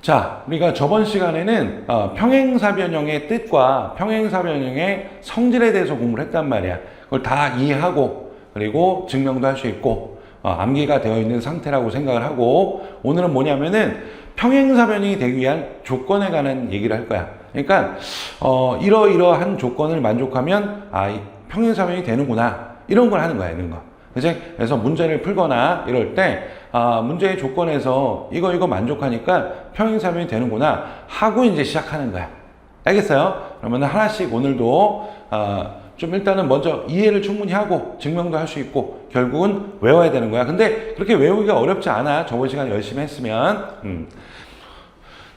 자, 우리가 저번 시간에는 평행사변형의 뜻과 평행사변형의 성질에 대해서 공부를 했단 말이야. 그걸 다 이해하고 그리고 증명도 할 수 있고 암기가 되어 있는 상태라고 생각을 하고, 오늘은 뭐냐면은 평행사변형이 되기 위한 조건에 관한 얘기를 할 거야. 그러니까 이러이러한 조건을 만족하면 평행사변형이 되는구나, 이런 걸 하는 거야, 이런 거. 그치? 그래서 문제를 풀거나 이럴 때 문제의 조건에서 이거 만족하니까 평행사변이 되는구나 하고 이제 시작하는 거야. 알겠어요? 그러면 하나씩 오늘도 좀 일단은 먼저 이해를 충분히 하고 증명도 할 수 있고 결국은 외워야 되는 거야. 근데 그렇게 외우기가 어렵지 않아. 저번 시간 열심히 했으면.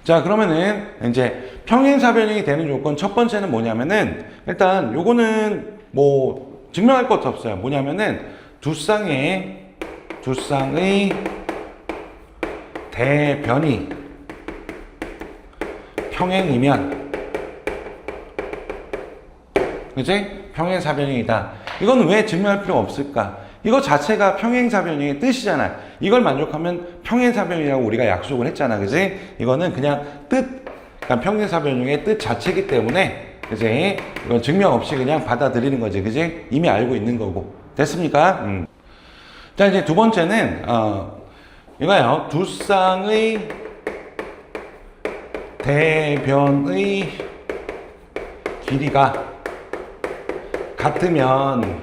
자, 그러면은 이제 평행사변형이 되는 조건 첫 번째는 뭐냐면은, 일단 요거는 뭐 증명할 것도 없어요. 뭐냐면은 두 쌍의 대변이 평행이면, 그치? 평행사변형이다. 이건 왜 증명할 필요가 없을까? 이거 자체가 평행사변형의 뜻이잖아. 이걸 만족하면 평행사변형이라고 우리가 약속을 했잖아. 그치? 이거는 그냥 그러니까 평행사변형의 뜻 자체이기 때문에, 그치? 이건 증명 없이 그냥 받아들이는 거지. 그치? 이미 알고 있는 거고. 됐습니까? 자, 이제 두 번째는 이거예요. 두 쌍의 대변의 길이가 같으면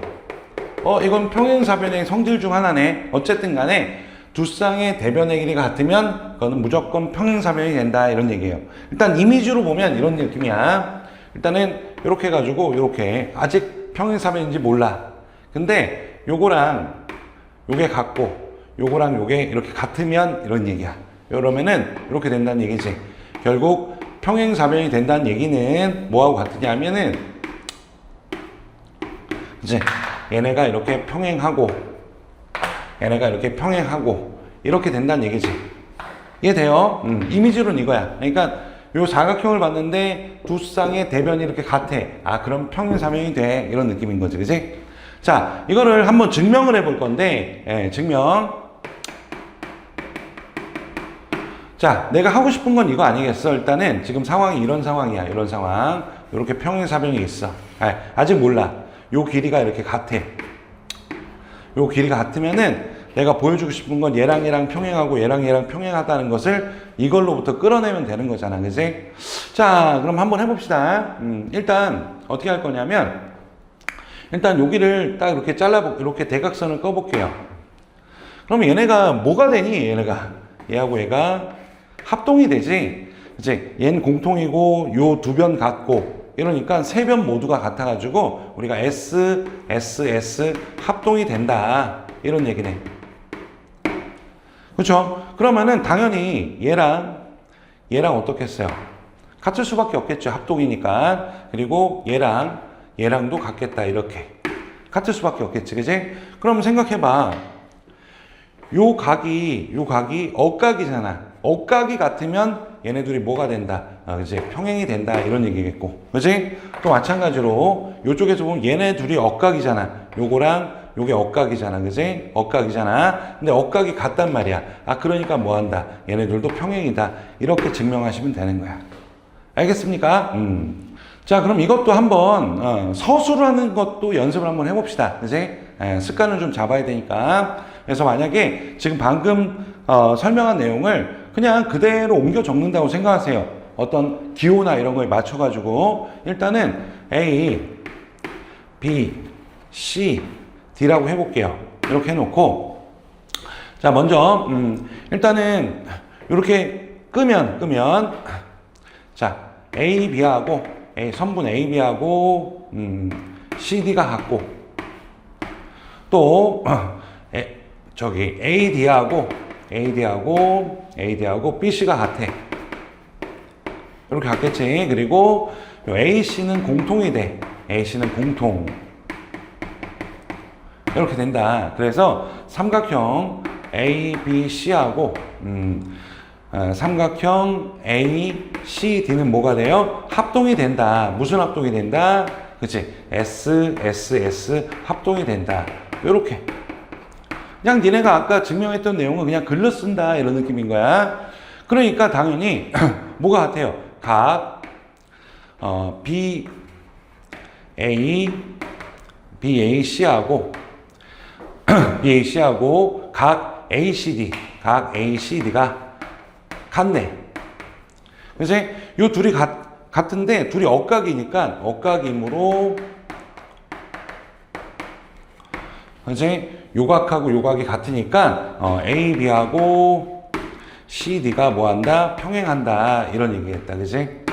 이건 평행사변형의 성질 중 하나네. 어쨌든 간에 두 쌍의 대변의 길이가 같으면 그거는 무조건 평행사변형이 된다, 이런 얘기예요. 일단 이미지로 보면 이런 느낌이야. 일단은 이렇게 해가지고 이렇게 아직 평행사변인지 몰라. 근데 요거랑 요게 같고 요거랑 요게 이렇게 같으면 이런 얘기야. 이러면은 이렇게 된다는 얘기지. 결국 평행사변이 된다는 얘기는 뭐하고 같으냐면은 이제 얘네가 이렇게 평행하고 얘네가 이렇게 평행하고 이렇게 된다는 얘기지. 이해돼요? 이미지로는 이거야. 그러니까 요 사각형을 봤는데 두 쌍의 대변이 이렇게 같아. 그럼 평행사변이 돼, 이런 느낌인 거지. 그지? 자, 이거를 한번 증명을 해볼 건데, 증명. 자, 내가 하고 싶은 건 이거 아니겠어? 일단은 지금 상황이 이런 상황이야. 이런 상황. 이렇게 평행사변이 있어. 아직 몰라. 요 길이가 이렇게 같아. 요 길이가 같으면은 내가 보여주고 싶은 건 얘랑 얘랑 평행하고 얘랑 얘랑 평행하다는 것을 이걸로부터 끌어내면 되는 거잖아. 그지? 자, 그럼 한번 해봅시다. 일단 어떻게 할 거냐면, 일단 여기를 딱 이렇게 이렇게 대각선을 꺼볼게요. 그러면 얘네가 뭐가 되니? 얘하고 얘가 합동이 되지. 이제 얘는 공통이고 요 두 변 같고 이러니까 세 변 모두가 같아가지고 우리가 S 합동이 된다, 이런 얘기네. 그렇죠? 그러면은 당연히 얘랑 어떻겠어요? 같을 수밖에 없겠죠. 합동이니까. 그리고 얘랑도 같겠다. 이렇게 같을 수밖에 없겠지. 그지? 그럼 생각해봐. 요 각이 억각이잖아. 억각이 같으면 얘네 둘이 뭐가 된다? 그지? 평행이 된다, 이런 얘기겠고. 그지? 또 마찬가지로 요쪽에서 보면 얘네 둘이 억각이잖아. 요거랑 요게 억각이잖아. 그지? 억각이잖아. 근데 억각이 같단 말이야. 그러니까 뭐 한다? 얘네들도 평행이다. 이렇게 증명하시면 되는 거야. 알겠습니까? 자, 그럼 이것도 한번 서술을 하는 것도 연습을 한번 해봅시다. 그지? 습관을 좀 잡아야 되니까. 그래서 만약에 지금 방금 설명한 내용을 그냥 그대로 옮겨 적는다고 생각하세요. 어떤 기호나 이런 거에 맞춰가지고 일단은 A, B, C, D라고 해볼게요. 이렇게 해놓고, 자, 먼저 일단은 이렇게 끄면 자, A, B하고 선분 A, B하고 CD가 같고, 또 저기 AD하고 BC가 같아. 이렇게 같겠지. 그리고 AC는 공통이 돼. AC는 공통. 이렇게 된다. 그래서 삼각형 ABC하고 삼각형 ACD는 뭐가 돼요? 합동이 된다. 무슨 합동이 된다? 그치? SSS 합동이 된다. 요렇게. 그냥 니네가 아까 증명했던 내용은 그냥 글로 쓴다, 이런 느낌인 거야. 그러니까 당연히 뭐가 같아요? 각 BAC하고 BAC하고 각 ACD가 같네. 그래서 요 둘이 같은데 둘이 억각이니까 억각이므로 이제 요각하고 요각이 같으니까 AB하고 CD가 뭐한다? 평행한다 이런 얘기겠다. 그지?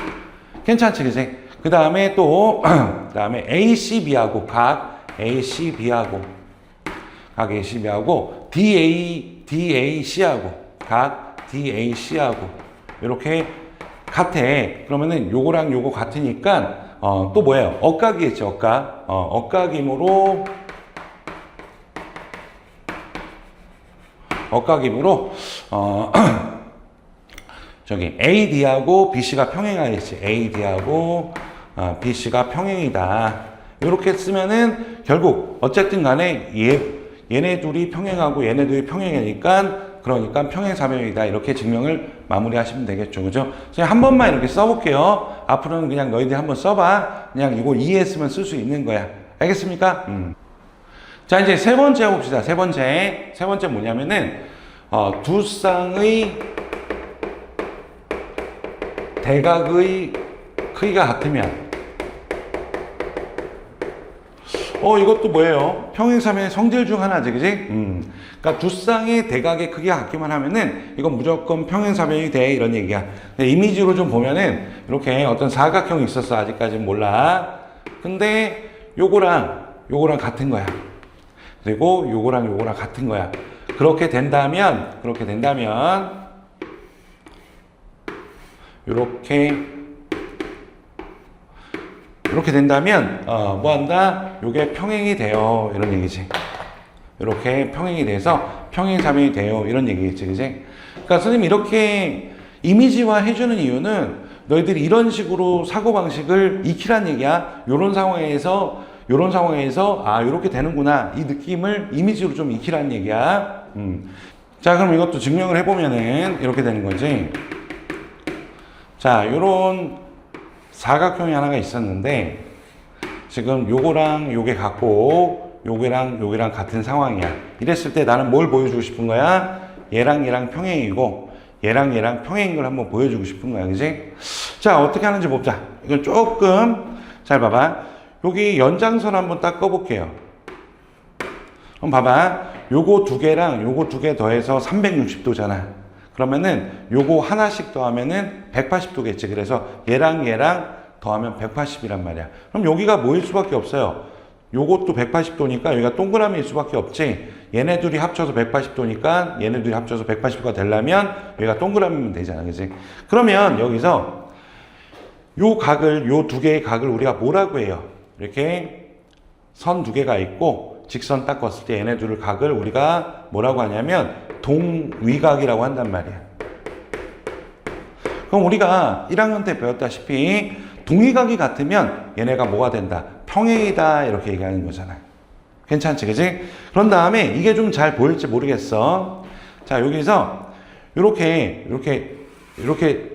괜찮지, 그지? 그 다음에 또 그다음에 ACB하고 각 ACB하고 DAC하고 각 DAC하고 이렇게 같아. 그러면은 요거랑 요거 같으니까 또 뭐예요? 억각이겠죠, 억각. 억각이므로 저기 AD하고 BC가 평행하겠지. AD하고 BC가 평행이다. 이렇게 쓰면은 결국 어쨌든 간에 얘네 둘이 평행하고 얘네 둘이 평행이니까 그러니까 평행사변이다. 이렇게 증명을 마무리하시면 되겠죠. 그죠? 그냥 한 번만 이렇게 써볼게요. 앞으로는 그냥 너희들이 한번 써봐. 그냥 이거 이해했으면 쓸 수 있는 거야. 알겠습니까? 자, 이제 세 번째 봅시다. 세 번째 뭐냐면은 두 쌍의 대각의 크기가 같으면 이것도 뭐예요? 평행사변의 성질 중 하나지, 그지? 그러니까 두 쌍의 대각의 크기가 같기만 하면은 이건 무조건 평행사변이 돼 이런 얘기야. 이미지로 좀 보면은 이렇게 어떤 사각형이 있었어. 아직까지는 몰라. 근데 요거랑 같은 거야. 그리고 요거랑 같은 거야. 그렇게 된다면 이렇게 된다면 뭐 한다? 요게 평행이 돼요. 이런 얘기지. 이렇게 평행이 돼서 평행사변이 돼요. 이런 얘기겠지. 그지? 그러니까 선생님이 이렇게 이미지화 해주는 이유는 너희들이 이런 식으로 사고방식을 익히란 얘기야. 요런 상황에서 이렇게 되는구나. 이 느낌을 이미지로 좀 익히란 얘기야. 자, 그럼 이것도 증명을 해보면은 이렇게 되는 거지. 자, 요런 사각형이 하나가 있었는데 지금 요거랑 요게 같고 요게랑 같은 상황이야. 이랬을 때 나는 뭘 보여주고 싶은 거야? 얘랑 평행이고 얘랑 평행인 걸 한번 보여주고 싶은 거야. 그지? 자, 어떻게 하는지 보자. 이건 조금 잘 봐봐. 여기 연장선 한번 딱 꺼볼게요. 그럼 봐봐. 요거 두 개 더해서 360도잖아. 그러면은 요거 하나씩 더하면은 180도겠지. 그래서 얘랑 더하면 180이란 말이야. 그럼 여기가 뭐일 수밖에 없어요? 요것도 180도니까 여기가 동그라미일 수밖에 없지. 얘네 둘이 합쳐서 180도니까 얘네 둘이 합쳐서 180도가 되려면 여기가 동그라미면 되잖아. 그지? 그러면 여기서 요 두 개의 각을 우리가 뭐라고 해요? 이렇게 선 두 개가 있고 직선 딱 걷을 때 얘네 둘의 각을 우리가 뭐라고 하냐면 동위각이라고 한단 말이야. 그럼 우리가 1학년 때 배웠다시피 동위각이 같으면 얘네가 뭐가 된다? 평행이다. 이렇게 얘기하는 거잖아. 괜찮지, 그지? 그런 다음에 이게 좀 잘 보일지 모르겠어. 자, 여기서 이렇게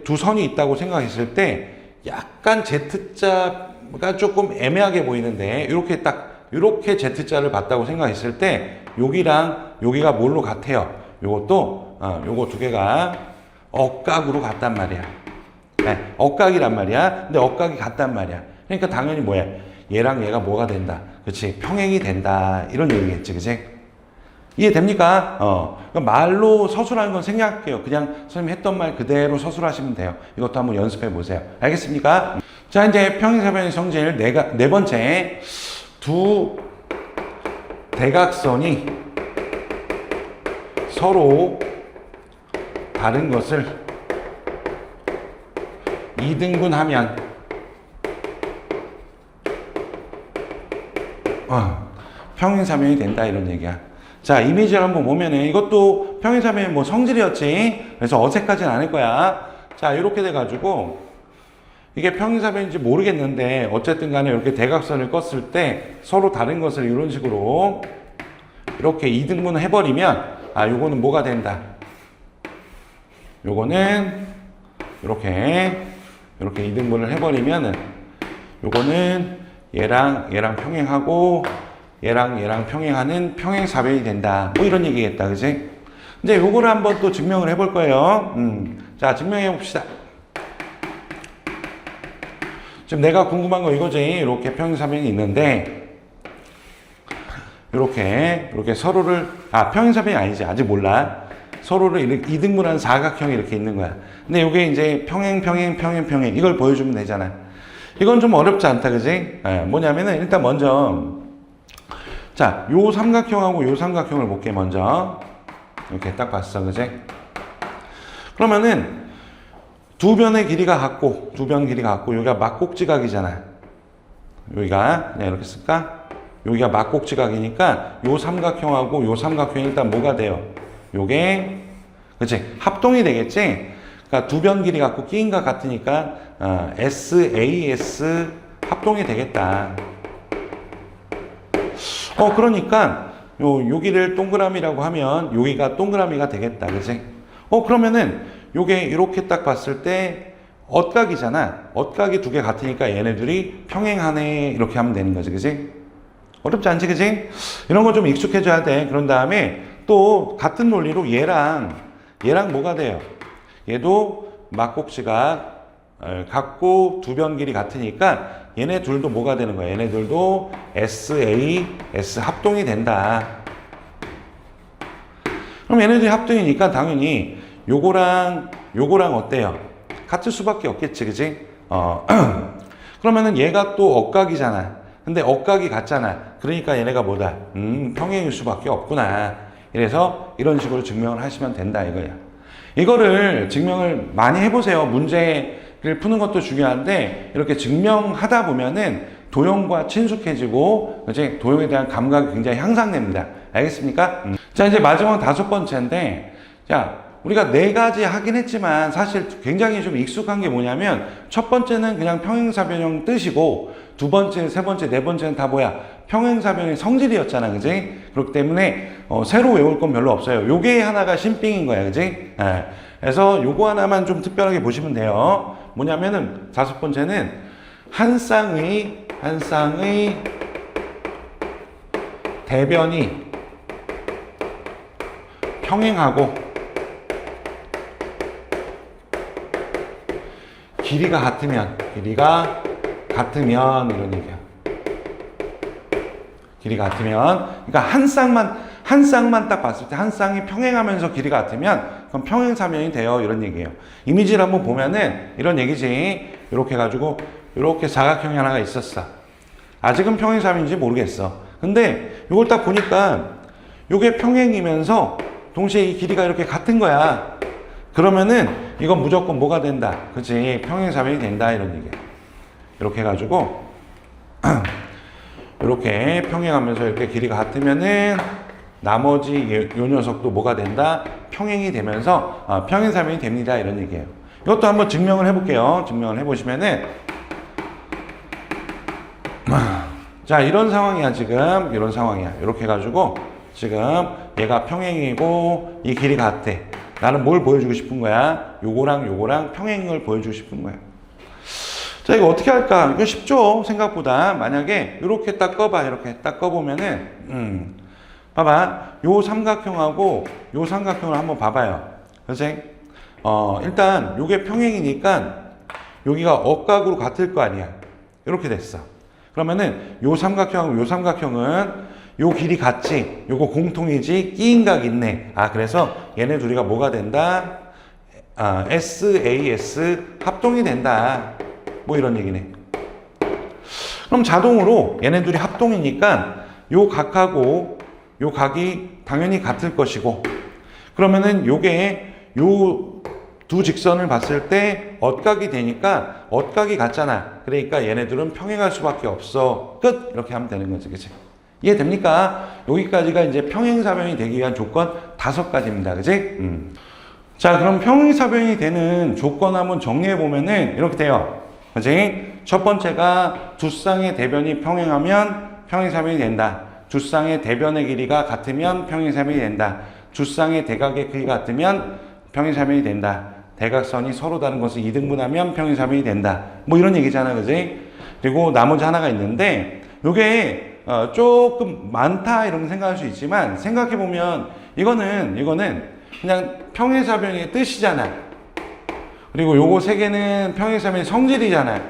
두 선이 있다고 생각했을 때 약간 Z자가 조금 애매하게 보이는데 이렇게 Z자를 봤다고 생각했을 때 여기가 뭘로 같아요? 요거 두 개가 억각으로 같단 말이야. 네, 억각이란 말이야. 근데 억각이 같단 말이야. 그러니까 당연히 뭐야? 얘랑 얘가 뭐가 된다? 그렇지? 평행이 된다. 이런 얘기겠지, 그치? 이해됩니까? 그러니까 말로 서술하는 건 생략할게요. 그냥 선생님이 했던 말 그대로 서술하시면 돼요. 이것도 한번 연습해 보세요. 알겠습니까? 자, 이제 평행사변의 성질 네 번째. 두 대각선이 서로 다른 것을 이등분하면 평행사변이 된다 이런 얘기야. 자, 이미지를 한번 보면은 이것도 평행사변의 뭐 성질이었지. 그래서 어색하진 않을 거야. 자, 이렇게 돼가지고 이게 평행사변인지 모르겠는데 어쨌든 간에 이렇게 대각선을 껐을 때 서로 다른 것을 이런 식으로 이렇게 이등분을 해버리면 요거는 뭐가 된다? 요거는 이렇게 2등분을 해버리면은 요거는 얘랑 평행하고 얘랑 평행하는 평행사변이 된다. 뭐 이런 얘기겠다. 그지? 이제 요거를 한번 또 증명을 해볼 거예요. 자, 증명해 봅시다. 지금 내가 궁금한 거 이거지. 이렇게 평행사변이 있는데 이렇게 서로를 평행사변이 아니지. 아직 몰라. 서로를 이렇게 2등분한 사각형이 이렇게 있는 거야. 근데 이게 이제 평행 이걸 보여주면 되잖아. 이건 좀 어렵지 않다. 그지? 뭐냐면은 일단 먼저 자, 요 삼각형하고 요 삼각형을 볼게. 먼저 이렇게 딱 봤어. 그지? 그러면은 두 변의 길이가 같고 여기가 막곡지각이잖아. 여기가 그냥 이렇게 쓸까? 여기가 막곡지각이니까 요 삼각형하고 요 삼각형이 일단 뭐가 돼요? 요게 그치? 합동이 되겠지? 그러니까 두 변 길이 같고 끼인각 같으니까 SAS 합동이 되겠다. 그러니까 여기를 동그라미라고 하면 여기가 동그라미가 되겠다. 그치? 그러면은 요게 이렇게 딱 봤을 때 엇각이잖아. 엇각이 두 개 같으니까 얘네들이 평행하네. 이렇게 하면 되는 거지. 그치? 어렵지 않지? 그치? 이런 거 좀 익숙해져야 돼. 그런 다음에 또 같은 논리로 얘랑 뭐가 돼요? 얘도 막곡지각 같고 두 변 길이 같으니까 얘네 둘도 뭐가 되는 거야? 얘네들도 SAS 합동이 된다. 그럼 얘네들이 합동이니까 당연히 요거랑 어때요? 같을 수밖에 없겠지, 그지? 그러면은 얘가 또 엇각이잖아. 근데 엇각이 같잖아. 그러니까 얘네가 뭐다? 평행일 수밖에 없구나. 이래서 이런 식으로 증명을 하시면 된다, 이거야. 이거를 증명을 많이 해보세요. 문제를 푸는 것도 중요한데 이렇게 증명하다 보면은 도형과 친숙해지고 이제 도형에 대한 감각이 굉장히 향상됩니다. 알겠습니까? 자, 이제 마지막 5번째인데, 자, 우리가 4가지 하긴 했지만 사실 굉장히 좀 익숙한 게 뭐냐면 첫 번째는 그냥 평행사변형 뜻이고 두 번째, 세 번째, 네 번째는 다 뭐야? 평행사변의 성질이었잖아. 그지? 그렇기 때문에 새로 외울 건 별로 없어요. 요게 하나가 신빙인 거야. 그지? 그래서 요거 하나만 좀 특별하게 보시면 돼요. 뭐냐면은 5번째는 한 쌍의 대변이 평행하고 길이가 같으면 이런 얘기야. 길이가 같으면, 그러니까 한 쌍만 딱 봤을 때 한 쌍이 평행하면서 길이가 같으면 그럼 평행사변이 돼요. 이런 얘기예요. 이미지를 한번 보면은 이런 얘기지. 이렇게 해가지고 이렇게 사각형이 하나가 있었어. 아직은 평행사변인지 모르겠어. 근데 이걸 딱 보니까 이게 평행이면서 동시에 이 길이가 이렇게 같은 거야. 그러면은 이건 무조건 뭐가 된다. 그치? 평행사변이 된다. 이런 얘기야. 이렇게 해가지고 이렇게 평행하면서 이렇게 길이가 같으면은 나머지 요 녀석도 뭐가 된다? 평행이 되면서 평행사변이 됩니다. 이런 얘기예요. 이것도 한번 증명을 해볼게요. 증명을 해보시면은 자, 이런 상황이야. 지금 이런 상황이야. 이렇게 해가지고 지금 얘가 평행이고 이 길이 같아. 나는 뭘 보여주고 싶은 거야? 요거랑 평행을 보여주고 싶은 거야. 자, 이거 어떻게 할까? 이거 쉽죠? 생각보다. 만약에 이렇게 딱 꺼봐. 이렇게 딱 꺼보면은 봐봐. 요 삼각형하고 요 삼각형을 한번 봐봐요. 그치? 일단 요게 평행이니까 여기가 억각으로 같을 거 아니야. 이렇게 됐어. 그러면은 요 삼각형하고 요 삼각형은 요 길이 같지? 요거 공통이지? 끼인각 있네. 그래서 얘네 둘이가 뭐가 된다? SAS 합동이 된다. 뭐 이런 얘기네. 그럼 자동으로 얘네 둘이 합동이니까 요 각하고 요 각이 당연히 같을 것이고, 그러면은 요게 요 두 직선을 봤을 때 엇각이 되니까 엇각이 같잖아. 그러니까 얘네들은 평행할 수밖에 없어. 끝! 이렇게 하면 되는 거지. 그치? 이해됩니까? 여기까지가 이제 평행사변이 되기 위한 조건 5가지입니다. 그치? 자, 그럼 평행사변이 되는 조건 한번 정리해 보면은 이렇게 돼요. 그치? 첫 번째가 두 쌍의 대변이 평행하면 평행사변이 된다. 두 쌍의 대변의 길이가 같으면 평행사변이 된다. 두 쌍의 대각의 크기가 같으면 평행사변이 된다. 대각선이 서로 다른 것을 이등분하면 평행사변이 된다. 뭐 이런 얘기잖아, 그지? 그리고 나머지 하나가 있는데 요게 조금 많다 이런 생각할 수 있지만 생각해 보면 이거는 그냥 평행사변의 뜻이잖아. 그리고 요거 세 개는 평행사변의 성질이잖아.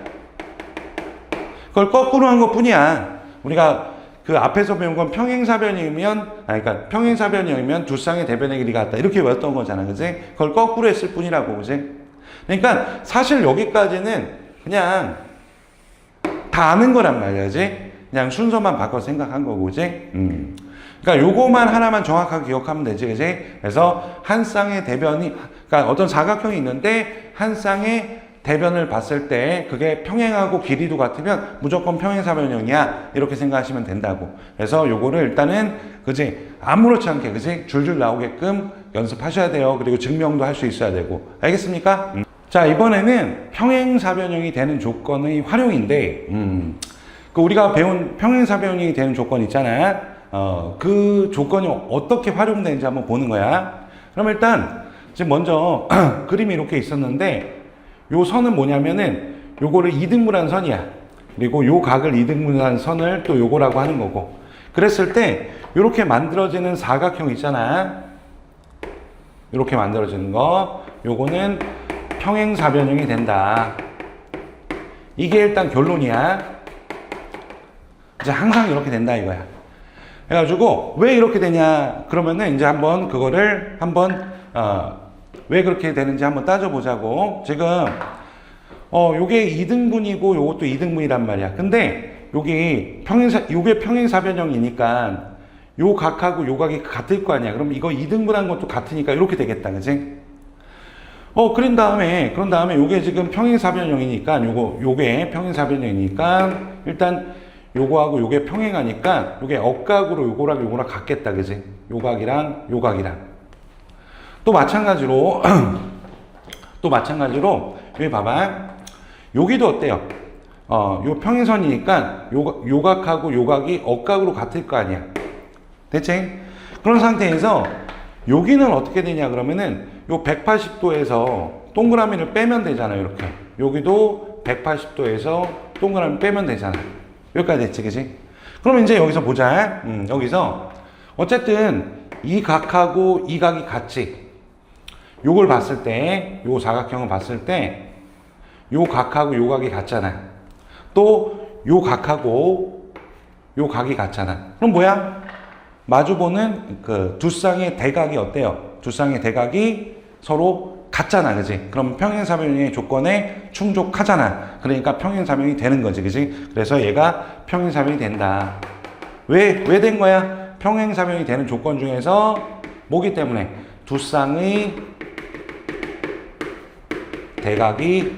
그걸 거꾸로 한 것뿐이야. 우리가 그 앞에서 배운 건 그러니까 평행사변이면 두 쌍의 대변의 길이가 같다. 이렇게 외웠던 거잖아. 그지? 그걸 거꾸로 했을 뿐이라고. 그지? 그러니까 사실 여기까지는 그냥 다 아는 거란 말이야. 그지? 그냥 순서만 바꿔서 생각한 거고. 그지? 그러니까 요거만 하나만 정확하게 기억하면 되지. 그지? 그래서 한 쌍의 대변이, 그러니까 어떤 사각형이 있는데 한 쌍의 대변을 봤을 때 그게 평행하고 길이도 같으면 무조건 평행사변형이야. 이렇게 생각하시면 된다고. 그래서 요거를 일단은 그지 아무렇지 않게 그지 줄줄 나오게끔 연습하셔야 돼요. 그리고 증명도 할 수 있어야 되고. 알겠습니까? 자, 이번에는 평행사변형이 되는 조건의 활용인데 그 우리가 배운 평행사변형이 되는 조건 있잖아. 그 조건이 어떻게 활용되는지 한번 보는 거야. 그럼 일단 지금 먼저 그림이 이렇게 있었는데 요 선은 뭐냐면은 요거를 이등분한 선이야. 그리고 요 각을 이등분한 선을 또 요거라고 하는 거고. 그랬을 때 요렇게 만들어지는 사각형 있잖아. 요렇게 만들어지는 거. 요거는 평행사변형이 된다. 이게 일단 결론이야. 이제 항상 이렇게 된다 이거야. 해가지고 왜 이렇게 되냐 그러면은 이제 한번 그거를 왜 그렇게 되는지 한번 따져보자고. 지금 요게 2등분이고 요것도 2등분이란 말이야. 근데 요게 평행사변형이니까 요 각하고 요 각이 같을 거 아니야. 그럼 이거 2등분한 것도 같으니까 이렇게 되겠다. 그지? 그런 다음에 요게 지금 평행사변형이니까 요게 평행사변형이니까 일단 요거하고 요게 평행하니까 요게 억각으로 요거랑 같겠다. 그지? 요 각이랑 요 각이랑. 또 마찬가지로 여기 봐봐. 여기도 어때요? 요 평행선이니까 요 각하고 요 각이 억각으로 같을 거 아니야. 대체? 그런 상태에서 여기는 어떻게 되냐 그러면은 요 180도에서 동그라미를 빼면 되잖아요. 이렇게. 여기도 180도에서 동그라미 빼면 되잖아. 여기까지 됐지, 그지? 그럼 이제 여기서 보자. 여기서 어쨌든 이 각하고 이 각이 같지. 요걸 봤을 때, 요 사각형을 봤을 때, 요 각하고 요 각이 같잖아. 또, 요 각하고 요 각이 같잖아. 그럼 뭐야? 마주보는 그 두 쌍의 대각이 어때요? 두 쌍의 대각이 서로 같잖아. 그지? 그럼 평행사변형의 조건에 충족하잖아. 그러니까 평행사변형이 되는 거지. 그지? 그래서 얘가 평행사변이 된다. 왜 된 거야? 평행사변형이 되는 조건 중에서 뭐기 때문에? 두 쌍의 대각이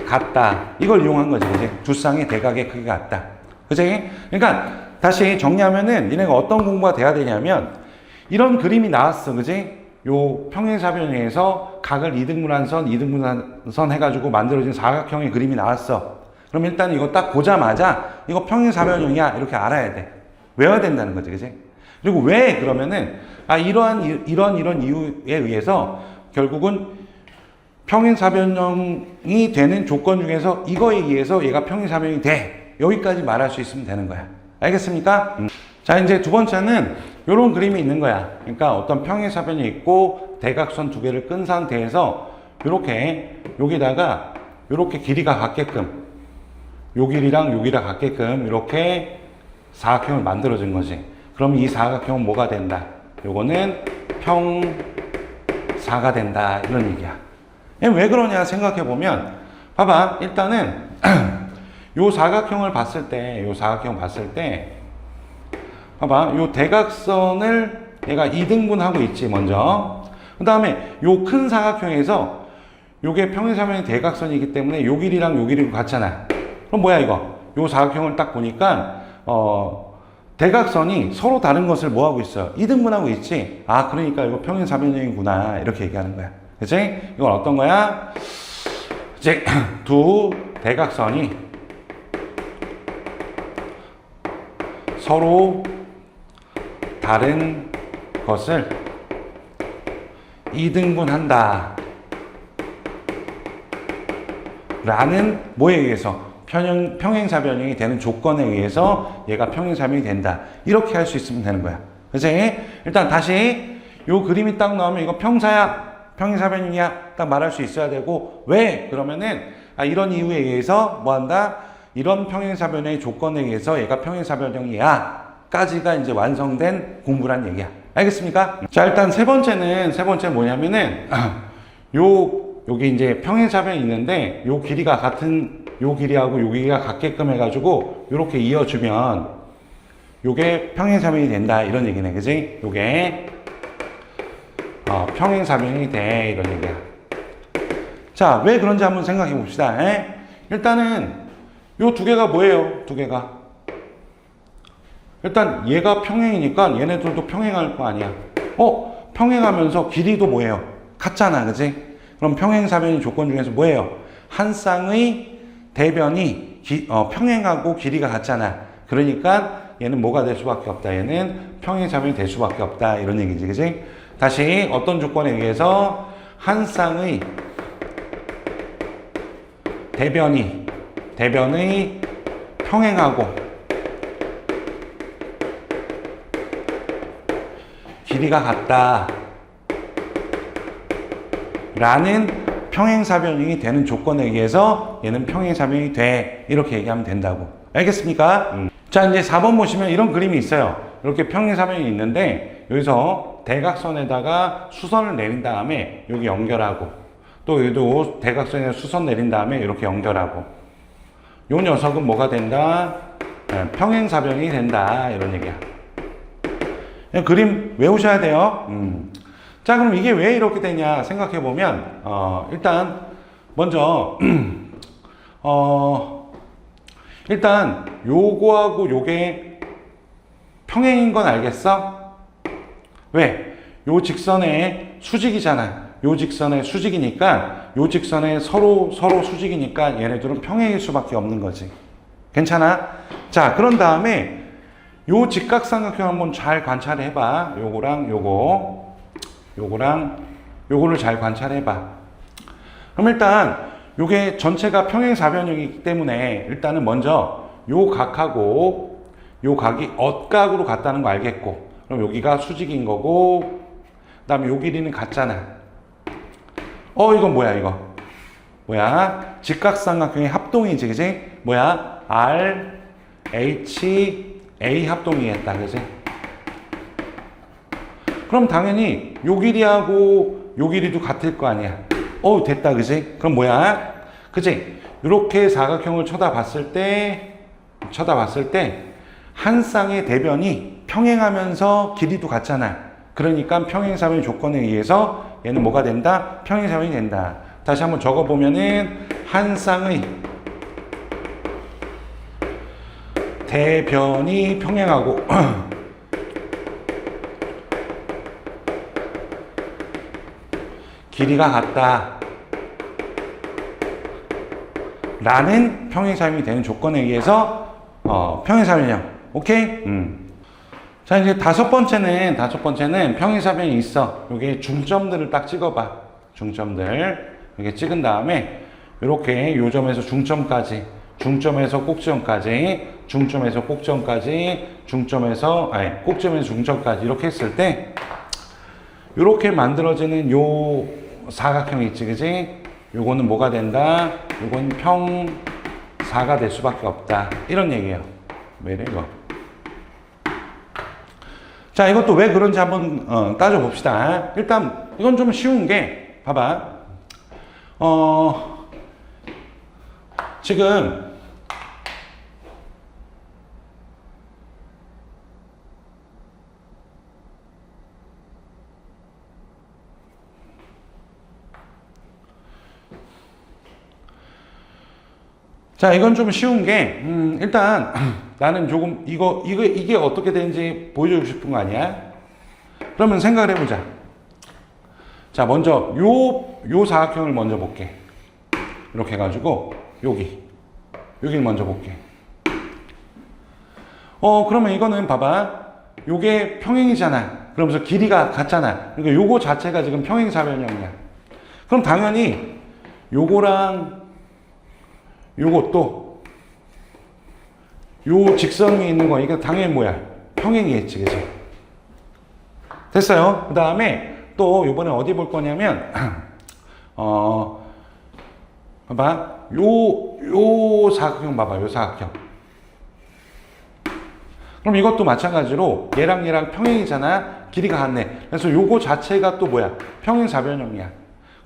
같다. 이걸 이용한 거지. 그지? 두 쌍의 대각의 크기가 같다. 그지? 그러니까 다시 정리하면은 니네가 어떤 공부가 돼야 되냐면 이런 그림이 나왔어. 그지? 요 평행사변형에서 각을 2등분한 선, 2등분한 선 해가지고 만들어진 사각형의 그림이 나왔어. 그럼 일단 이거 딱 보자마자 이거 평행사변형이야. 이렇게 알아야 돼. 외워야 된다는 거지. 그지? 그리고 왜 그러면은 이런 이유에 의해서 결국은 평행사변형이 되는 조건 중에서 이거에 의해서 얘가 평행사변형이 돼. 여기까지 말할 수 있으면 되는 거야. 알겠습니까? 자, 이제 두 번째는 이런 그림이 있는 거야. 그러니까 어떤 평행사변이 있고 대각선 두 개를 끈 상태에서 이렇게 여기다가 이렇게 길이가 같게끔 요 길이랑 요 길이가 같게끔 이렇게 사각형을 만들어준 거지. 그럼 이 사각형은 뭐가 된다? 요거는 평사가 된다. 이런 얘기야. 왜 그러냐 생각해보면 봐봐. 일단은 요 사각형을 봤을 때 봐봐. 요 대각선을 얘가 2등분하고 있지 먼저. 그 다음에 요 큰 사각형에서 요게 평행사변의 대각선이기 때문에 요 길이랑 요 길이가 같잖아. 그럼 뭐야 이거? 요 사각형을 딱 보니까 대각선이 서로 다른 것을 뭐 하고 있어? 2등분하고 있지? 그러니까 이거 평행사변형이구나. 이렇게 얘기하는 거야. 그치? 이건 어떤 거야? 이제 두 대각선이 서로 다른 것을 2등분한다. 라는 뭐에 의해서? 평행사변형이 되는 조건에 의해서 얘가 평행사변이 된다. 이렇게 할 수 있으면 되는 거야. 그치? 일단 다시 요 그림이 딱 나오면 이거 평사야, 평행사변형이야 딱 말할 수 있어야 되고, 왜? 그러면은 이런 이유에 의해서 뭐 한다? 이런 평행사변형의 조건에 의해서 얘가 평행사변형이야 까지가 이제 완성된 공부란 얘기야. 알겠습니까? 자, 일단 세 번째 뭐냐면은 여기 이제 평행사변이 있는데 요 길이가 같은 요 길이하고 요 길이가 같게끔 해가지고 요렇게 이어주면 요게 평행사변이 된다 이런 얘기네. 그지? 요게 평행사변이 돼 이런 얘기야. 자, 왜 그런지 한번 생각해 봅시다. 일단은 요 두 개가 뭐예요? 두 개가 일단 얘가 평행이니까 얘네들도 평행할 거 아니야. 평행하면서 길이도 뭐예요? 같잖아. 그지? 그럼 평행사변의 조건 중에서 뭐예요? 한 쌍의 대변이 평행하고 길이가 같잖아. 그러니까 얘는 뭐가 될 수밖에 없다. 얘는 평행사변이 될 수밖에 없다. 이런 얘기지. 그지? 다시 어떤 조건에 의해서 한 쌍의 대변의 평행하고 길이가 같다 라는 평행사변형이 되는 조건에 의해서 얘는 평행사변이 돼 이렇게 얘기하면 된다고. 알겠습니까? 자, 이제 4번 보시면 이런 그림이 있어요. 이렇게 평행사변이 있는데 여기서 대각선에다가 수선을 내린 다음에 여기 연결하고, 또 여기도 대각선에 수선 내린 다음에 이렇게 연결하고, 요 녀석은 뭐가 된다? 평행사변이 된다 이런 얘기야. 그림 외우셔야 돼요. 자, 그럼 이게 왜 이렇게 되냐 생각해 보면 일단 먼저 일단 요거하고 요게 평행인 건 알겠어? 왜? 요 직선의 수직이잖아. 요 직선의 수직이니까, 요 직선의 서로 수직이니까 얘네들은 평행일 수밖에 없는 거지. 괜찮아? 자, 그런 다음에 요 직각삼각형 한번 잘 관찰해봐. 요거랑 요거랑 요거를 잘 관찰해봐. 그럼 일단 요게 전체가 평행사변형이기 때문에 일단은 먼저 요 각하고 요 각이 엇각으로 같다는 거 알겠고, 그럼 여기가 수직인 거고, 그 다음에 요 길이는 같잖아. 이건 뭐야 이거? 뭐야? 직각삼각형의 합동이지, 그지? 뭐야? R, H, A 합동이겠다, 그지? 그럼 당연히 요 길이하고 요 길이도 같을 거 아니야. 됐다, 그지? 그럼 뭐야? 그지? 이렇게 사각형을 쳐다봤을 때 한 쌍의 대변이 평행하면서 길이도 같잖아. 그러니까 평행사변 조건에 의해서 얘는 뭐가 된다? 평행사변이 된다. 다시 한번 적어보면은 한 쌍의 대변이 평행하고 길이가 같다 라는 평행사변이 되는 조건에 의해서 평행사변형. 오케이? 자, 이제 다섯 번째는 평행사변이 있어. 여기 중점들을 딱 찍어봐. 중점들 이렇게 찍은 다음에 이렇게 요 점에서 중점까지, 중점에서 꼭지점까지, 중점에서 꼭지점까지, 꼭지점에서 중점까지 이렇게 했을 때 이렇게 만들어지는 요 사각형이 있지, 그지? 요거는 뭐가 된다? 요건 평사가 될 수밖에 없다. 이런 얘기예요. 왜 이래 이거? 자, 이것도 왜 그런지 한번 따져봅시다. 일단 이건 좀 쉬운 게, 봐봐. 지금 자, 이건 좀 쉬운 게, 일단, 나는 조금, 이게 어떻게 되는지 보여주고 싶은 거 아니야? 그러면 생각을 해보자. 자, 먼저, 요 사각형을 먼저 볼게. 이렇게 해가지고, 여기를 먼저 볼게. 그러면 이거는 봐봐. 요게 평행이잖아. 그러면서 길이가 같잖아. 그러니까 요거 자체가 지금 평행사변형이야. 그럼 당연히 요거랑 요것도 요 직선 위에 있는 거니까 당연히 뭐야? 평행이겠지, 그치? 됐어요. 그 다음에 또 요번에 어디 볼 거냐면 봐봐. 요 사각형 봐봐. 요 사각형. 그럼 이것도 마찬가지로 얘랑 평행이잖아. 길이가 같네. 그래서 요거 자체가 또 뭐야? 평행사변형이야.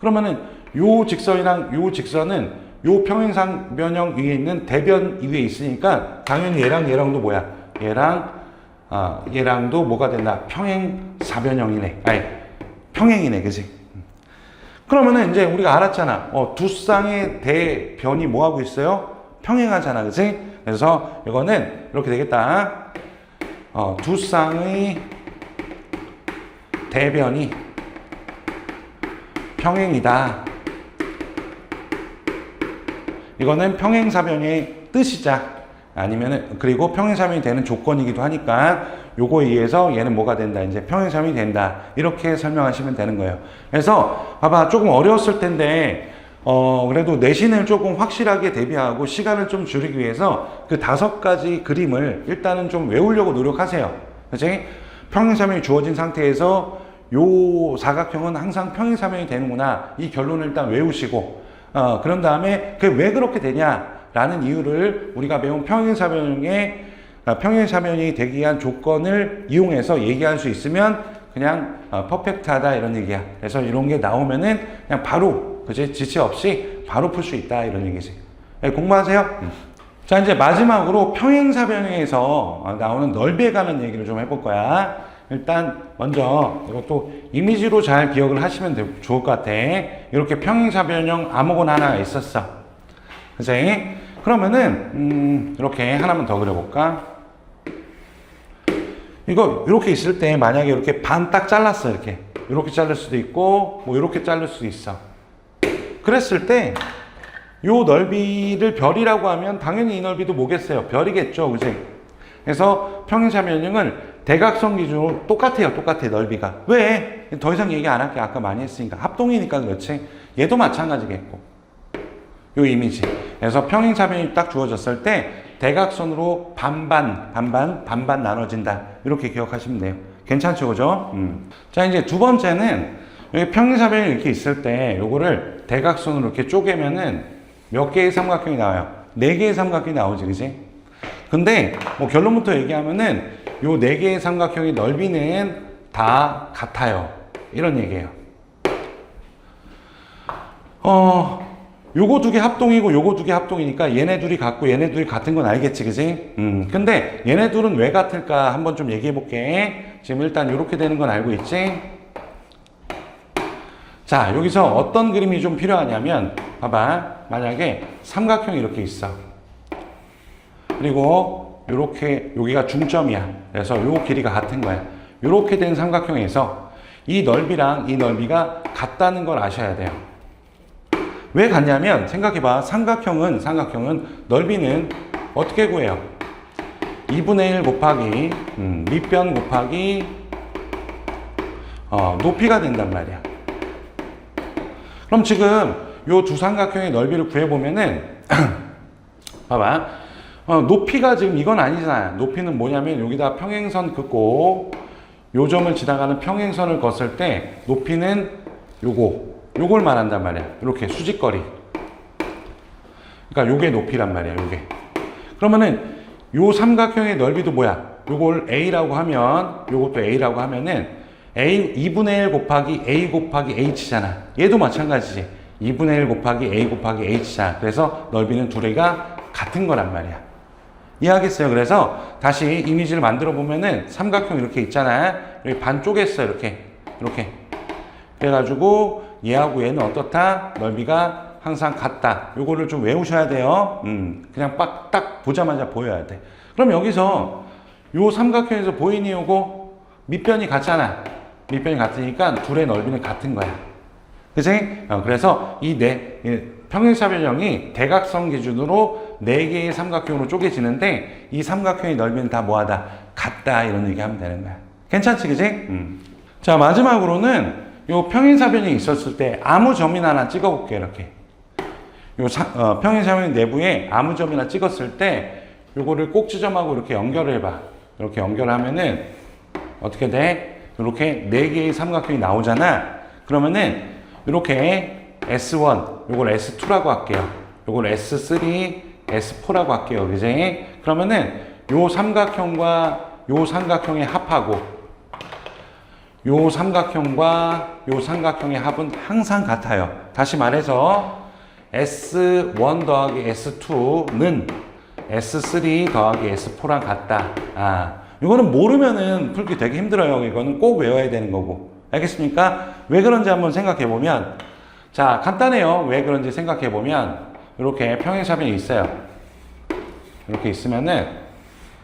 그러면은 요 직선이랑 요 직선은 요 평행사변형 위에 있는 대변 위에 있으니까 당연히 얘랑도 뭐야? 얘랑도 뭐가 된다? 평행사변형이네. 아니, 평행이네. 그지? 그러면은 이제 우리가 알았잖아. 두 쌍의 대변이 뭐 하고 있어요? 평행하잖아. 그지? 그래서 이거는 이렇게 되겠다. 두 쌍의 대변이 평행이다. 이거는 평행사변의 뜻이자 아니면은 그리고 평행사변이 되는 조건이기도 하니까 요거에 의해서 얘는 뭐가 된다. 이제 평행사변이 된다. 이렇게 설명하시면 되는 거예요. 그래서 봐봐. 조금 어려웠을 텐데 그래도 내신을 조금 확실하게 대비하고 시간을 좀 줄이기 위해서 그 5가지 그림을 일단은 좀 외우려고 노력하세요. 그치? 평행사변이 주어진 상태에서 요 사각형은 항상 평행사변이 되는구나. 이 결론을 일단 외우시고 그런 다음에 그게 왜 그렇게 되냐라는 이유를 우리가 배운 평행사변이 되기 위한 조건을 이용해서 얘기할 수 있으면 그냥 퍼펙트하다 이런 얘기야. 그래서 이런 게 나오면은 그냥 바로 그치? 지체 없이 바로 풀 수 있다 이런 얘기지. 네, 공부하세요. 자, 이제 마지막으로 평행사변에서 나오는 넓이에 관한 얘기를 좀 해볼 거야. 일단 먼저 이것도 이미지로 잘 기억을 하시면 좋을 것 같아. 이렇게 평행사변형 아무거나 하나 있었어. 그치? 그러면은 이렇게 하나만 더 그려볼까? 이거 이렇게 있을 때 만약에 이렇게 반 딱 잘랐어. 이렇게 자를 수도 있고 뭐 이렇게 자를 수도 있어. 그랬을 때 요 넓이를 별이라고 하면 당연히 이 넓이도 뭐겠어요? 별이겠죠. 그치? 그래서 평행사변형을 대각선 기준으로 똑같아요. 넓이가. 왜? 더 이상 얘기 안 할게. 아까 많이 했으니까. 합동이니까 그렇지. 얘도 마찬가지겠고. 요 이미지. 그래서 평행사변이 딱 주어졌을 때 대각선으로 반반 나눠진다. 이렇게 기억하시면 돼요. 괜찮죠? 그죠? 자, 이제 두 번째는 여기 평행사변이 이렇게 있을 때 요거를 대각선으로 이렇게 쪼개면은 몇 개의 삼각형이 나와요? 4개의 삼각형이 나오지. 그지? 근데 뭐 결론부터 얘기하면은 요 4개의 삼각형의 넓이는 다 같아요. 이런 얘기예요. 요거 2개 합동이고 요거 2개 합동이니까 얘네 둘이 같고 얘네 둘이 같은 건 알겠지. 그지? 근데 얘네 둘은 왜 같을까 한번 좀 얘기해 볼게. 지금 일단 이렇게 되는 건 알고 있지? 자, 여기서 어떤 그림이 좀 필요하냐면 봐봐. 만약에 삼각형이 이렇게 있어. 그리고 요렇게 여기가 중점이야. 그래서 요 길이가 같은 거야. 요렇게 된 삼각형에서 이 넓이랑 이 넓이가 같다는 걸 아셔야 돼요. 왜 같냐면 생각해봐. 삼각형은 넓이는 어떻게 구해요? 2분의 1 곱하기 밑변 곱하기 높이가 된단 말이야. 그럼 지금 요 두 삼각형의 넓이를 구해보면은 봐봐. 높이가 지금 이건 아니잖아요. 높이는 뭐냐면 여기다 평행선 긋고 요 점을 지나가는 평행선을 걷을 때 높이는 요걸 말한단 말이야. 이렇게 수직거리. 그러니까 요게 높이란 말이야. 요게. 그러면은 요 삼각형의 넓이도 뭐야? 요걸 A라고 하면 요것도 A라고 하면은 A 2분의 1 곱하기 A 곱하기 H잖아. 얘도 마찬가지지. 2분의 1 곱하기 A 곱하기 H잖아. 그래서 넓이는 두 개가 같은 거란 말이야. 이해하겠어요? 그래서 다시 이미지를 만들어 보면은 삼각형 이렇게 있잖아. 여기 반 쪼갰어. 이렇게. 그래가지고 얘하고 얘는 어떻다? 넓이가 항상 같다. 요거를 좀 외우셔야 돼요. 그냥 딱 보자마자 보여야 돼. 그럼 여기서 요 삼각형에서 보이니 요거 밑변이 같잖아. 밑변이 같으니까 둘의 넓이는 같은 거야. 그치? 그래서 이 평행사변형이 대각선 기준으로 4개의 삼각형으로 쪼개지는데 이 삼각형의 넓이는 다 뭐하다? 같다. 이런 얘기 하면 되는 거야. 괜찮지, 그지? 자, 마지막으로는 요 평행사변이 있었을 때 아무 점이나 하나 찍어볼게요, 이렇게. 평행사변 내부에 아무 점이나 찍었을 때 요거를 꼭지점하고 이렇게 연결을 해봐. 이렇게 연결하면은 어떻게 돼? 이렇게 4개의 삼각형이 나오잖아. 그러면은 이렇게 S1, 요걸 S2라고 할게요. 요걸 S3, S4라고 할게요. 그지? 그러면은 요 삼각형과 요 삼각형의 합하고 요 삼각형과 요 삼각형의 합은 항상 같아요. 다시 말해서 S1 더하기 S2는 S3 더하기 S4랑 같다. 이거는 모르면은 풀기 되게 힘들어요. 이거는 꼭 외워야 되는 거고. 알겠습니까? 왜 그런지 한번 생각해 보면, 자, 간단해요. 왜 그런지 생각해 보면, 이렇게 평행사변이 있어요. 이렇게 있으면은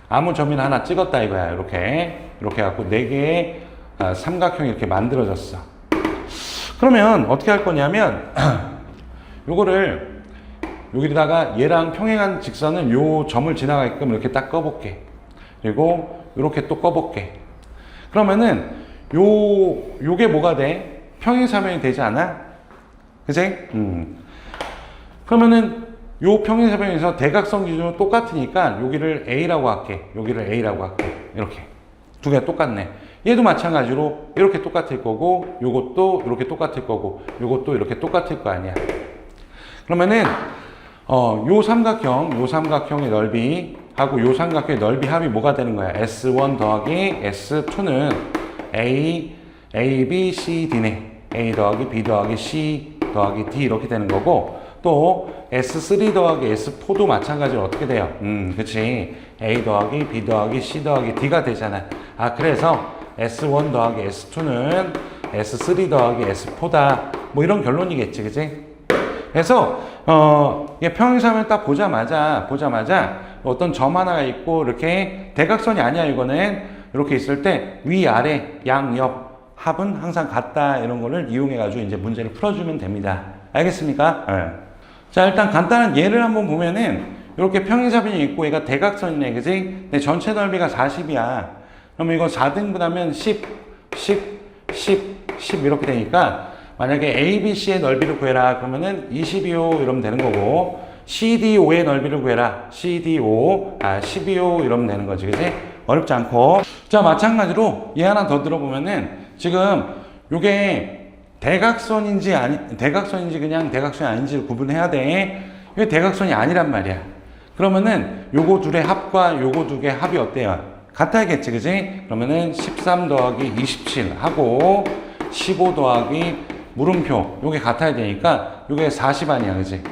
아무 점이나 하나 찍었다 이거야. 이렇게 갖고 4개의 삼각형이 이렇게 만들어졌어. 그러면 어떻게 할 거냐면, 요거를 여기다가 얘랑 평행한 직선은 요 점을 지나가게끔 이렇게 딱 꺼볼게. 그리고 이렇게 또 꺼볼게. 그러면은 요게 뭐가 돼? 평행사변이 되지 않아? 그지? 그러면은 요 평행사변에서 대각선 기준으로 똑같으니까 여기를 A라고 할게. 여기를 A라고 할게. 이렇게. 두 개가 똑같네. 얘도 마찬가지로 이렇게 똑같을 거고, 요것도 이렇게 똑같을 거고, 요것도 이렇게 똑같을 거 아니야. 그러면은 요 삼각형의 넓이 하고 요 삼각형의 넓이 합이 뭐가 되는 거야? S1 더하기 S2는 A, B, C, D네. A 더하기 B 더하기 C 더하기 D 이렇게 되는 거고, 또 S3 더하기 S4도 마찬가지로 어떻게 돼요? 그치. A 더하기 B 더하기 C 더하기 D가 되잖아. 그래서 S1 더하기 S2는 S3 더하기 S4다. 뭐 이런 결론이겠지, 그치? 그래서 평행사면 딱 보자마자 어떤 점 하나가 있고 이렇게 대각선이 아니야. 이거는 이렇게 있을 때 위아래 양옆 합은 항상 같다. 이런 거를 이용해 가지고 이제 문제를 풀어주면 됩니다. 알겠습니까? 네. 자, 일단 간단한 예를 한번 보면은 이렇게 평행사변이 있고 얘가 대각선이네, 그지? 근데 전체 넓이가 40이야. 그러면 이거 4등분하면 10 이렇게 되니까 만약에 ABC의 넓이를 구해라 그러면은 22호 이러면 되는 거고, CDO의 넓이를 구해라. CDO 12호 이러면 되는 거지, 그치? 어렵지 않고. 자, 마찬가지로 얘 하나 더 들어보면은 지금 요게 대각선인지 그냥 대각선이 아닌지를 구분해야 돼. 이게 대각선이 아니란 말이야. 그러면은 요거 둘의 합과 요거 두 개의 합이 어때요? 같아야겠지, 그치? 그러면은 13 더하기 27 하고 15 더하기 물음표 요게 같아야 되니까 요게 40 아니야, 그지?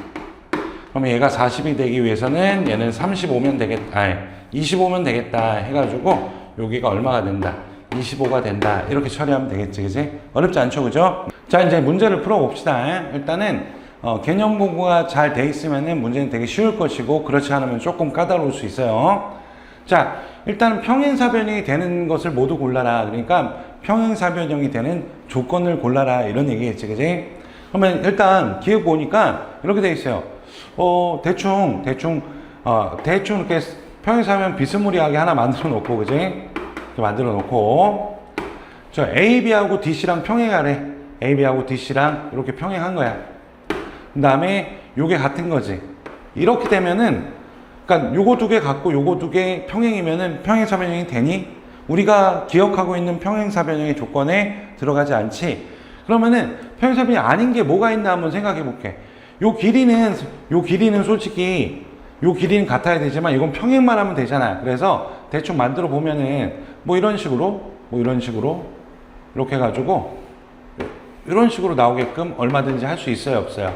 그러면 얘가 40이 되기 위해서는 얘는 35면 되겠다, 25면 되겠다 해가지고 여기가 얼마가 된다? 25가 된다. 이렇게 처리하면 되겠지, 그지? 어렵지 않죠, 그죠? 자, 이제 문제를 풀어봅시다. 일단은 개념 공부가 잘 돼 있으면은 문제는 되게 쉬울 것이고, 그렇지 않으면 조금 까다로울 수 있어요. 자, 일단 평행사변이 되는 것을 모두 골라라. 그러니까 평행사변형이 되는 조건을 골라라. 이런 얘기겠지, 그지? 그러면 일단 기억 보니까 이렇게 돼 있어요. 대충 이렇게 평행사변 비스무리하게 하나 만들어 놓고, 그지? 이렇게 만들어 놓고, 저 AB하고 DC랑 평행하래. AB하고 DC랑 이렇게 평행한 거야. 그 다음에 요게 같은 거지. 이렇게 되면은, 그러니까 요거 두 개 갖고 요거 두 개 평행이면은 평행사변형이 되니? 우리가 기억하고 있는 평행사변형의 조건에 들어가지 않지. 그러면은 평행사변이 아닌 게 뭐가 있나 한번 생각해 볼게. 요 길이는 솔직히 요 길이는 같아야 되지만 이건 평행만 하면 되잖아. 그래서 대충 만들어 보면은 뭐 이런 식으로 이렇게 해가지고 이런 식으로 나오게끔 얼마든지 할 수 있어요, 없어요?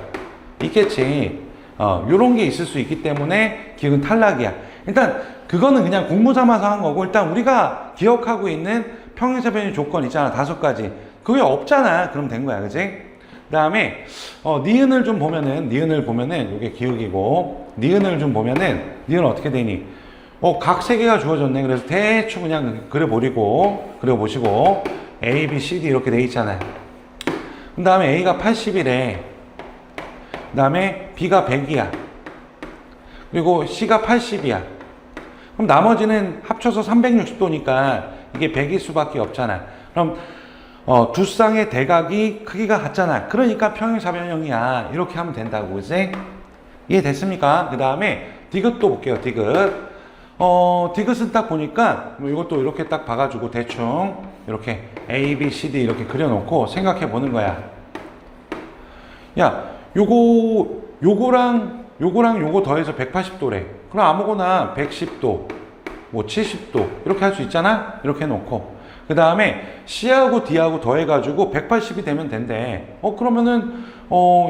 있겠지. 요런 게 있을 수 있기 때문에 기억은 탈락이야. 일단 그거는 그냥 공부 삼아서 한 거고, 일단 우리가 기억하고 있는 평행사변의 조건 있잖아, 5가지. 그게 없잖아. 그럼 된 거야, 그지? 그 다음에 니은을 좀 보면은 요게 기억이고, 니은을 좀 보면은 니은 어떻게 되니? 각 3개가 주어졌네. 그래서 대충 그냥 그려보시고 A, B, C, D 이렇게 돼 있잖아요. 그 다음에 A가 80이래. 그 다음에 B가 100이야. 그리고 C가 80이야. 그럼 나머지는 합쳐서 360도니까 이게 100일 수밖에 없잖아. 그럼 두 쌍의 대각이 크기가 같잖아. 그러니까 평행사변형이야. 이렇게 하면 된다고, 그지? 이해됐습니까? 그 다음에 디귿도 볼게요. 디귿. 디귿은 딱 보니까 뭐 이것도 이렇게 딱 봐가지고 대충 이렇게 A, B, C, D 이렇게 그려놓고 생각해 보는 거야. 야, 요거랑 요거 더해서 180도래. 그럼 아무거나 110도, 뭐 70도 이렇게 할 수 있잖아? 이렇게 해놓고 그 다음에 C하고 D하고 더해가지고 180이 되면 된대. 그러면은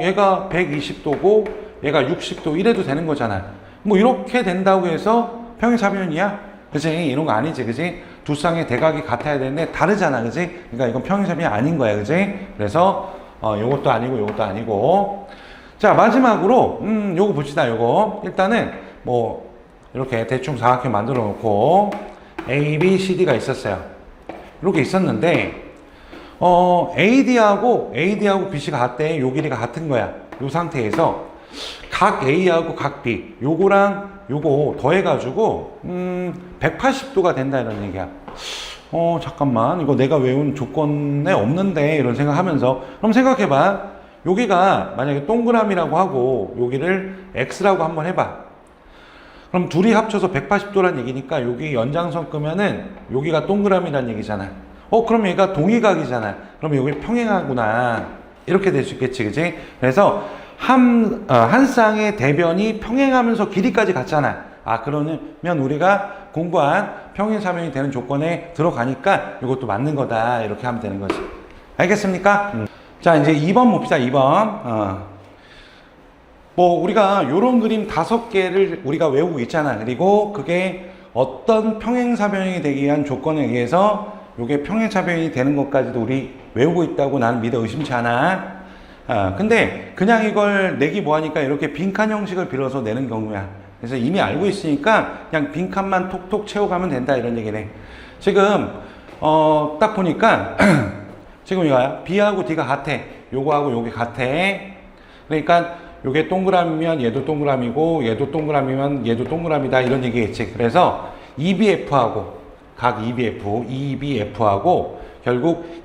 얘가 120도고 얘가 60도 이래도 되는 거잖아. 뭐 이렇게 된다고 해서 평행사변이야? 그지? 이런 거 아니지, 그지? 두 쌍의 대각이 같아야 되는데 다르잖아, 그지? 그러니까 이건 평행사변이 아닌 거야, 그지? 그래서 요것도 아니고 요것도 아니고. 자, 마지막으로 요거 봅시다. 요거 일단은 뭐 이렇게 대충 사각형 만들어 놓고 A, B, C, D가 있었어요. 이렇게 있었는데 AD하고 BC가 같대. 요 길이가 같은 거야. 요 상태에서 각 A하고 각 B 요거랑 요거 더해가지고 180도가 된다 이런 얘기야. 잠깐만, 이거 내가 외운 조건에 없는데 이런 생각하면서 그럼 생각해봐. 여기가 만약에 동그라미라고 하고 여기를 X라고 한번 해봐. 그럼 둘이 합쳐서 180도란 얘기니까 여기 연장선 끄면은 여기가 동그라미란 얘기잖아. 그럼 얘가 동의각이잖아. 그럼 여기 평행하구나. 이렇게 될 수 있겠지, 그지? 그래서 한 쌍의 대변이 평행하면서 길이까지 같잖아. 그러면 우리가 공부한 평행사변이 되는 조건에 들어가니까 이것도 맞는 거다. 이렇게 하면 되는 거지. 알겠습니까? 자, 이제 2번 봅시다. 2번. 뭐 우리가 요런 그림 5개를 우리가 외우고 있잖아. 그리고 그게 어떤 평행사변이 되기 위한 조건에 의해서 요게 평행사변이 되는 것까지도 우리 외우고 있다고 나는 믿어 의심치 않아. 근데 그냥 이걸 내기 뭐하니까 이렇게 빈칸 형식을 빌어서 내는 경우야. 그래서 이미 알고 있으니까 그냥 빈칸만 톡톡 채워가면 된다 이런 얘기네. 지금 딱 보니까 지금 이거야. B하고 D가 같아. 요거하고 요게 같아. 그러니까 요게 동그라미면 얘도 동그라미고 얘도 동그라미면 얘도 동그라미다 이런 얘기겠지. 그래서 EBF하고 각 EBF하고 결국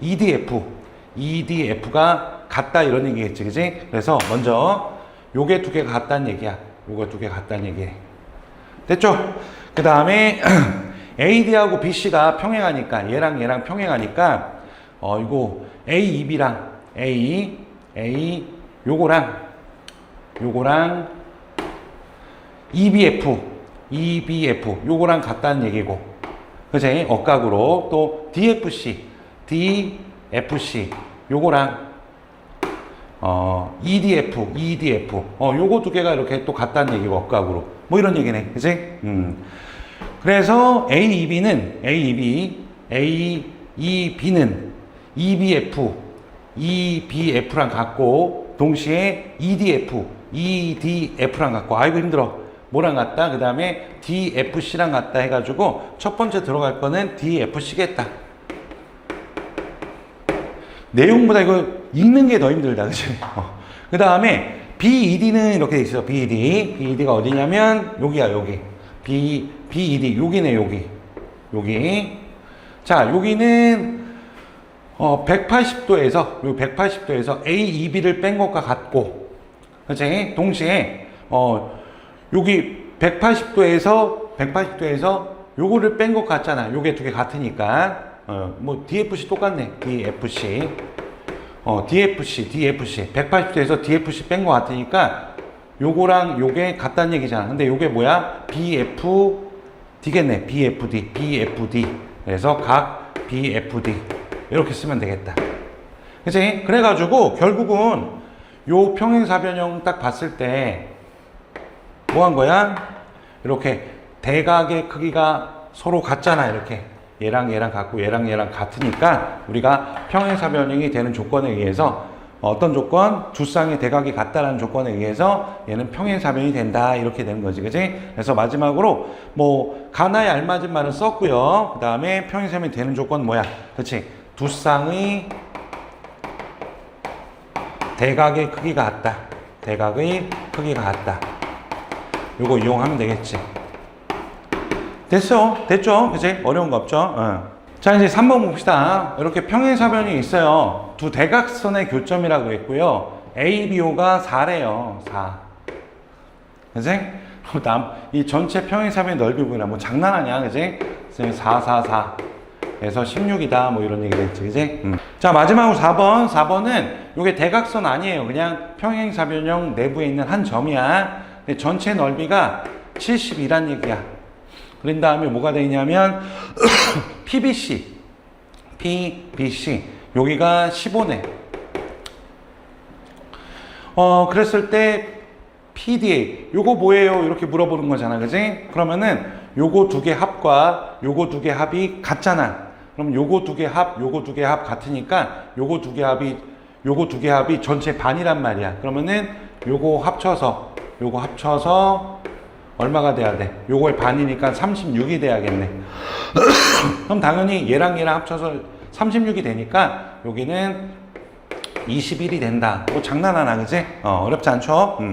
EDF가 같다 이런 얘기겠지, 그지? 그래서 먼저 요게 두 개가 같다는 얘기야. 요거 두 개가 같다는 얘기해. 됐죠? 그 다음에 AD하고 BC가 평행하니까 얘랑 평행하니까 이거 AEB랑 요거랑 EBF 요거랑 같다는 얘기고, 그지? 억각으로 또 DFC 요거랑 EDF 요거 두 개가 이렇게 또 같다는 얘기고 억각으로 뭐 이런 얘기네, 그지? 그래서 AEB는 EBF랑 같고 동시에 EDF랑 같고. 아이고 힘들어. 뭐랑 같다? 그 다음에 DFC랑 같다 해가지고 첫 번째 들어갈 거는 DFC겠다. 내용보다 이거 읽는 게 더 힘들다, 그치? 그 다음에 BED는 이렇게 돼 있어요. BED가 어디냐면 여기야, 여기. BED 여기네, 여기. 자, 여기는 180도에서 AEB를 뺀 것과 같고, 그치? 동시에 여기 180도에서 요거를 뺀 것 같잖아. 요게 두 개 같으니까. 뭐 DFC 똑같네. DFC 180도에서 DFC 뺀 것 같으니까 요거랑 요게 같다는 얘기잖아. 근데 요게 뭐야? BFD겠네. BFD. 그래서 각 BFD 이렇게 쓰면 되겠다. 그치? 그래가지고 결국은 요 평행사변형 딱 봤을 때 뭐 한 거야? 이렇게 대각의 크기가 서로 같잖아. 이렇게 얘랑 같고 얘랑 같으니까 우리가 평행사변형이 되는 조건에 의해서 어떤 조건? 두 쌍의 대각이 같다라는 조건에 의해서 얘는 평행사변이 된다 이렇게 되는 거지, 그지? 그래서 마지막으로 뭐 가나에 알맞은 말은 썼고요. 그 다음에 평행사변이 되는 조건은 뭐야? 그렇지? 두 쌍의 대각의 크기가 같다. 요거 이용하면 되겠지. 됐죠? 그치? 어려운 거 없죠? 자, 이제 3번 봅시다. 이렇게 평행사변이 있어요. 두 대각선의 교점이라고 했고요. ABO가 4래요. 4. 그지? 이 전체 평행사변의 넓이 보이나 뭐 장난하냐, 그지? 4, 4, 4. 에서 16이다. 뭐 이런 얘기 됐지, 그지? 자, 마지막으로 4번. 4번은 이게 대각선 아니에요. 그냥 평행사변형 내부에 있는 한 점이야. 근데 전체 넓이가 72란 얘기야. 그런 다음에 뭐가 되냐면 PBC. 여기가 15네. 그랬을 때 PDA 요거 뭐예요? 이렇게 물어보는 거잖아, 그지? 그러면은 요거 두 개 합과 요거 두 개 합이 같잖아. 그럼 요거 두 개 합, 요거 두 개 합 같으니까 요거 두 개 합이 전체 반이란 말이야. 그러면은 요거 합쳐서 얼마가 돼야 돼? 요걸 반이니까 36이 돼야겠네. 그럼 당연히 얘랑 합쳐서 36이 되니까 여기는 21이 된다. 뭐 장난하나, 그지? 어렵지 않죠?